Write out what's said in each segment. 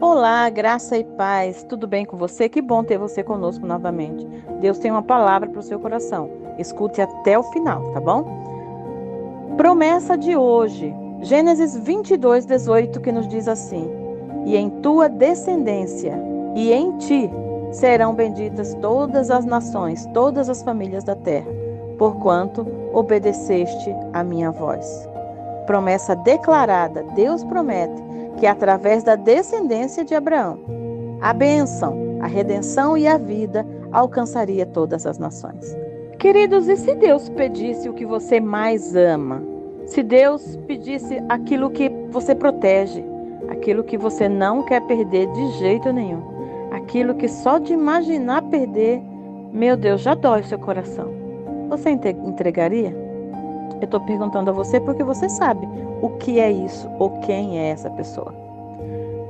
Olá, graça e paz. Tudo bem com você? Que bom ter você conosco novamente. Deus tem uma palavra para o seu coração. Escute até o final, tá bom? Promessa de hoje. Gênesis 22:18, que nos diz assim: E em tua descendência e em ti serão benditas todas as nações, todas as famílias da terra, porquanto obedeceste a minha voz. Promessa declarada. Deus promete que através da descendência de Abraão, a bênção, a redenção e a vida alcançaria todas as nações. Queridos, e se Deus pedisse o que você mais ama? Se Deus pedisse aquilo que você protege, aquilo que você não quer perder de jeito nenhum, aquilo que só de imaginar perder, meu Deus, já dói o seu coração. Você entregaria? Eu estou perguntando a você porque você sabe o que é isso ou quem é essa pessoa.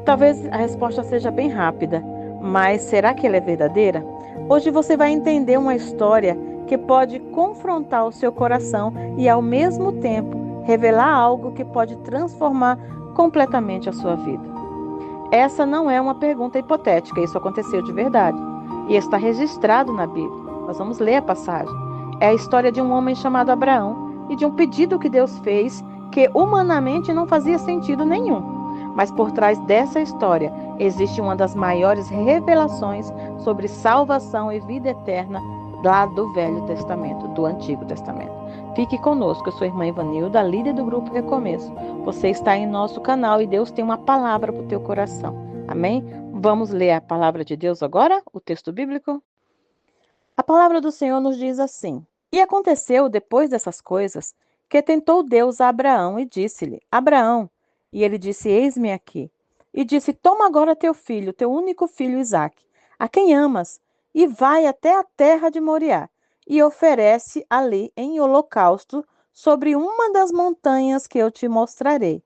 Talvez a resposta seja bem rápida, mas será que ela é verdadeira? Hoje você vai entender uma história que pode confrontar o seu coração e, ao mesmo tempo, revelar algo que pode transformar completamente a sua vida. Essa não é uma pergunta hipotética, isso aconteceu de verdade e está registrado na Bíblia. Nós vamos ler a passagem. É a história de um homem chamado Abraão e de um pedido que Deus fez que humanamente não fazia sentido nenhum. Mas por trás dessa história existe uma das maiores revelações sobre salvação e vida eterna lá do Velho Testamento, do Antigo Testamento. Fique conosco, eu sou a irmã Ivanilda, líder do grupo Recomeço. Você está em nosso canal e Deus tem uma palavra para o teu coração. Amém? Vamos ler a palavra de Deus agora, o texto bíblico? A palavra do Senhor nos diz assim: E aconteceu depois dessas coisas que tentou Deus a Abraão e disse-lhe: Abraão. E ele disse: Eis-me aqui. E disse: Toma agora teu filho, teu único filho Isaque, a quem amas, e vai até a terra de Moriá, e oferece ali em holocausto sobre uma das montanhas que eu te mostrarei.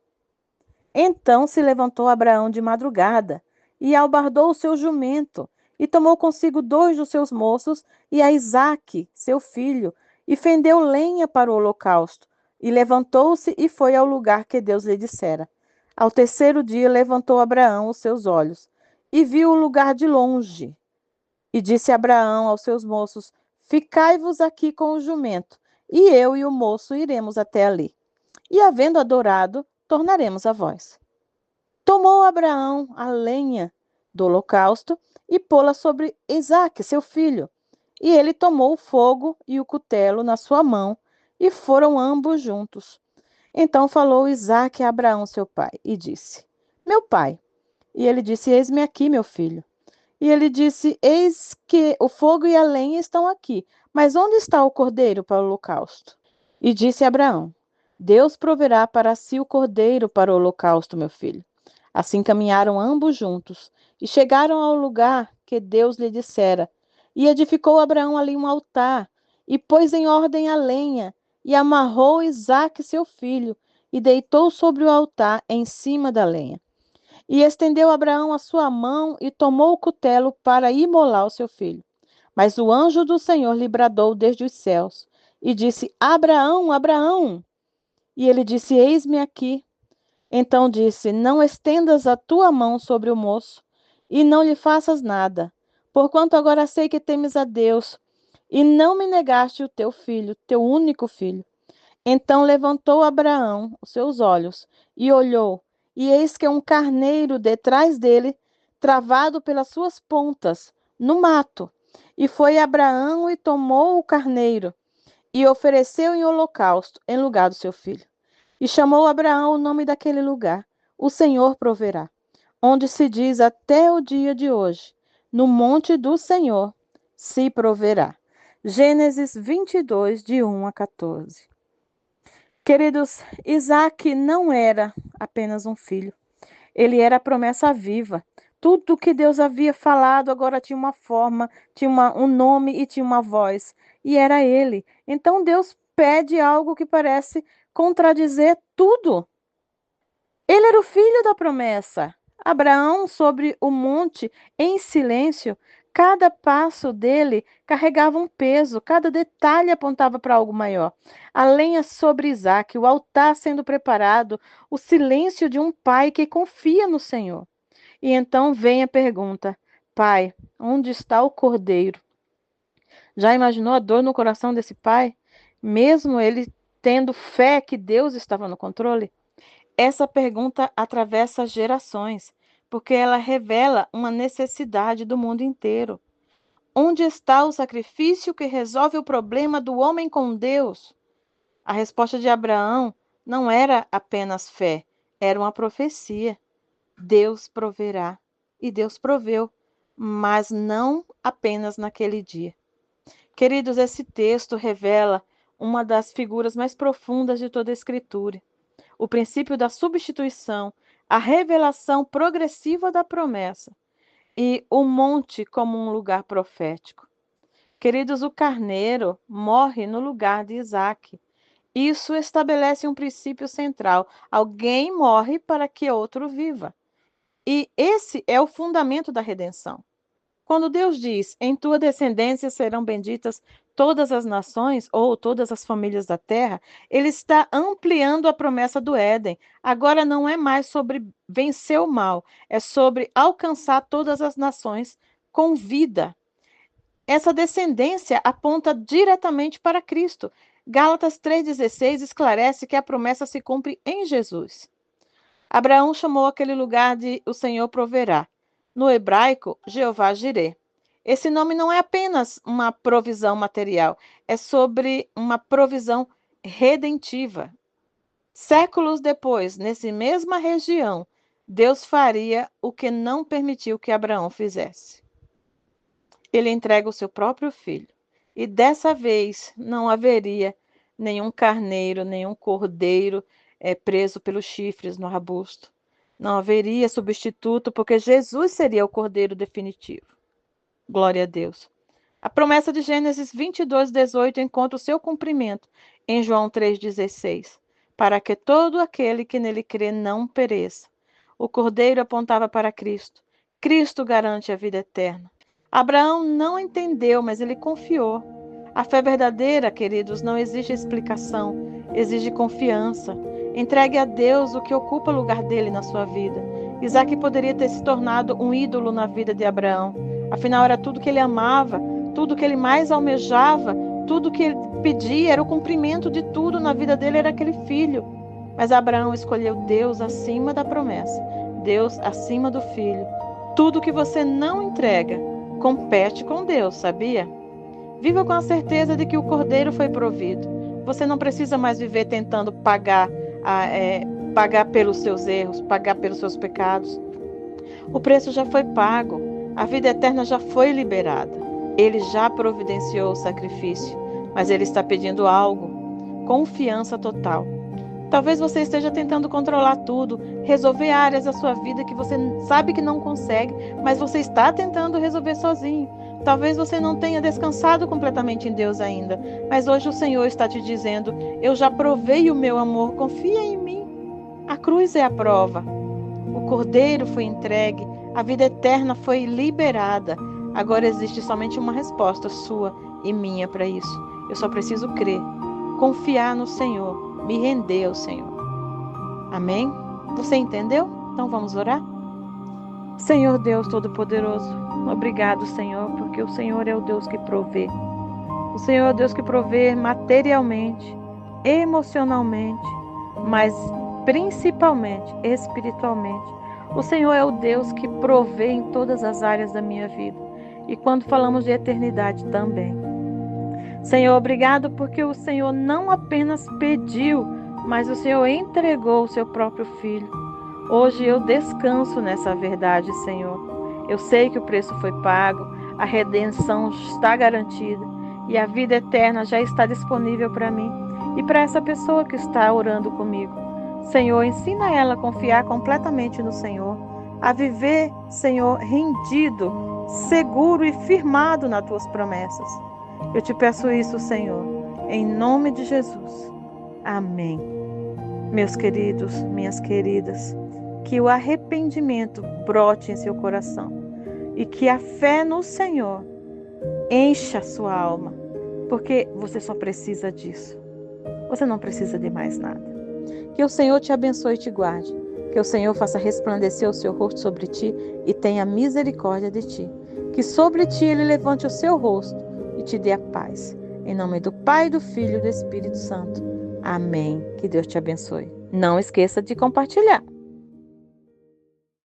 Então se levantou Abraão de madrugada, e albardou o seu jumento, e tomou consigo 2 dos seus moços, e a Isaque, seu filho, e fendeu lenha para o holocausto, e levantou-se e foi ao lugar que Deus lhe dissera. Ao terceiro dia levantou Abraão os seus olhos, e viu o lugar de longe. E disse Abraão aos seus moços: Ficai-vos aqui com o jumento, e eu e o moço iremos até ali. E havendo adorado, tornaremos a vós. Tomou Abraão a lenha do holocausto e pô-la sobre Isaque, seu filho. E ele tomou o fogo e o cutelo na sua mão, e foram ambos juntos. Então falou Isaque a Abraão, seu pai, e disse: Meu pai. E ele disse: Eis-me aqui, meu filho. E ele disse: Eis que o fogo e a lenha estão aqui, mas onde está o cordeiro para o holocausto? E disse Abraão: Deus proverá para si o cordeiro para o holocausto, meu filho. Assim caminharam ambos juntos e chegaram ao lugar que Deus lhe dissera. E edificou Abraão ali um altar e pôs em ordem a lenha e amarrou Isaque, seu filho, e deitou sobre o altar em cima da lenha. E estendeu Abraão a sua mão e tomou o cutelo para imolar o seu filho. Mas o anjo do Senhor lhe bradou desde os céus e disse: Abraão, Abraão! E ele disse: Eis-me aqui. Então disse: Não estendas a tua mão sobre o moço e não lhe faças nada, porquanto agora sei que temes a Deus e não me negaste o teu filho, teu único filho. Então levantou Abraão os seus olhos e olhou, e eis que um carneiro detrás dele, travado pelas suas pontas, no mato. E foi Abraão e tomou o carneiro e ofereceu em holocausto em lugar do seu filho. E chamou Abraão o nome daquele lugar: O Senhor proverá, onde se diz até o dia de hoje: No monte do Senhor se proverá. Gênesis 22, de 1 a 14. Queridos, Isaac não era apenas um filho, ele era a promessa viva. Tudo que Deus havia falado agora tinha uma forma, tinha um nome e tinha uma voz, e era ele. Então Deus pede algo que parece contradizer tudo. Ele era o filho da promessa. Abraão, sobre o monte, em silêncio, Cada passo dele carregava um peso, cada detalhe apontava para algo maior. A lenha sobre Isaac, o altar sendo preparado, o silêncio de um pai que confia no Senhor. E então vem a pergunta: Pai, onde está o cordeiro? Já imaginou a dor no coração desse pai? Mesmo ele tendo fé que Deus estava no controle? Essa pergunta atravessa gerações, porque ela revela uma necessidade do mundo inteiro. Onde está o sacrifício que resolve o problema do homem com Deus? A resposta de Abraão não era apenas fé, era uma profecia. Deus proverá. E Deus proveu, mas não apenas naquele dia. Queridos, esse texto revela uma das figuras mais profundas de toda a Escritura: o princípio da substituição, a revelação progressiva da promessa e o monte como um lugar profético. Queridos, o carneiro morre no lugar de Isaac. Isso estabelece um princípio central: alguém morre para que outro viva. E esse é o fundamento da redenção. Quando Deus diz: em tua descendência serão benditas todas as nações ou todas as famílias da terra, ele está ampliando a promessa do Éden. Agora não é mais sobre vencer o mal, é sobre alcançar todas as nações com vida. Essa descendência aponta diretamente para Cristo. Gálatas 3,16 esclarece que a promessa se cumpre em Jesus. Abraão chamou aquele lugar de o Senhor proverá. No hebraico, Jeová Jireh. Esse nome não é apenas uma provisão material, é sobre uma provisão redentiva. Séculos depois, nessa mesma região, Deus faria o que não permitiu que Abraão fizesse. Ele entrega o seu próprio filho. E dessa vez não haveria nenhum carneiro, nenhum cordeiro preso pelos chifres no arbusto. Não haveria substituto, porque Jesus seria o cordeiro definitivo. Glória a Deus. A promessa de Gênesis 22:18 encontra o seu cumprimento em João 3,16. Para que todo aquele que nele crê não pereça. O cordeiro apontava para Cristo. Cristo garante a vida eterna. Abraão não entendeu, mas ele confiou. A fé verdadeira, queridos, não exige explicação, exige confiança. Entregue a Deus o que ocupa o lugar dele na sua vida. Isaac poderia ter se tornado um ídolo na vida de Abraão. Afinal, era tudo que ele amava, tudo que ele mais almejava, tudo que ele pedia, era o cumprimento de tudo na vida dele, era aquele filho. Mas Abraão escolheu Deus acima da promessa, Deus acima do filho. Tudo que você não entrega compete com Deus, sabia? Viva com a certeza de que o cordeiro foi provido. Você não precisa mais viver tentando pagar pelos seus erros, pagar pelos seus pecados. O preço já foi pago, a vida eterna já foi liberada. Ele já providenciou o sacrifício, mas ele está pedindo algo: confiança total. Talvez você esteja tentando controlar tudo, resolver áreas da sua vida que você sabe que não consegue, mas você está tentando resolver sozinho. Talvez você não tenha descansado completamente em Deus ainda, mas hoje o Senhor está te dizendo: eu já provei o meu amor, confia em mim. A cruz é a prova. O cordeiro foi entregue, a vida eterna foi liberada. Agora existe somente uma resposta sua e minha para isso. Eu só preciso crer, confiar no Senhor, me render ao Senhor. Amém? Você entendeu? Então vamos orar? Senhor Deus Todo-Poderoso, obrigado, Senhor, porque o Senhor é o Deus que provê. O Senhor é o Deus que provê materialmente, emocionalmente, mas principalmente espiritualmente. O Senhor é o Deus que provê em todas as áreas da minha vida. E quando falamos de eternidade também. Senhor, obrigado porque o Senhor não apenas pediu, mas o Senhor entregou o seu próprio Filho. Hoje eu descanso nessa verdade, Senhor. Eu sei que o preço foi pago, a redenção está garantida e a vida eterna já está disponível para mim e para essa pessoa que está orando comigo. Senhor, ensina ela a confiar completamente no Senhor, a viver, Senhor, rendido, seguro e firmado nas tuas promessas. Eu te peço isso, Senhor, em nome de Jesus. Amém. Meus queridos, minhas queridas, que o arrependimento brote em seu coração, e que a fé no Senhor encha a sua alma, porque você só precisa disso. Você não precisa de mais nada. Que o Senhor te abençoe e te guarde. Que o Senhor faça resplandecer o seu rosto sobre ti e tenha misericórdia de ti. Que sobre ti Ele levante o seu rosto e te dê a paz. Em nome do Pai, do Filho e do Espírito Santo. Amém. Que Deus te abençoe. Não esqueça de compartilhar.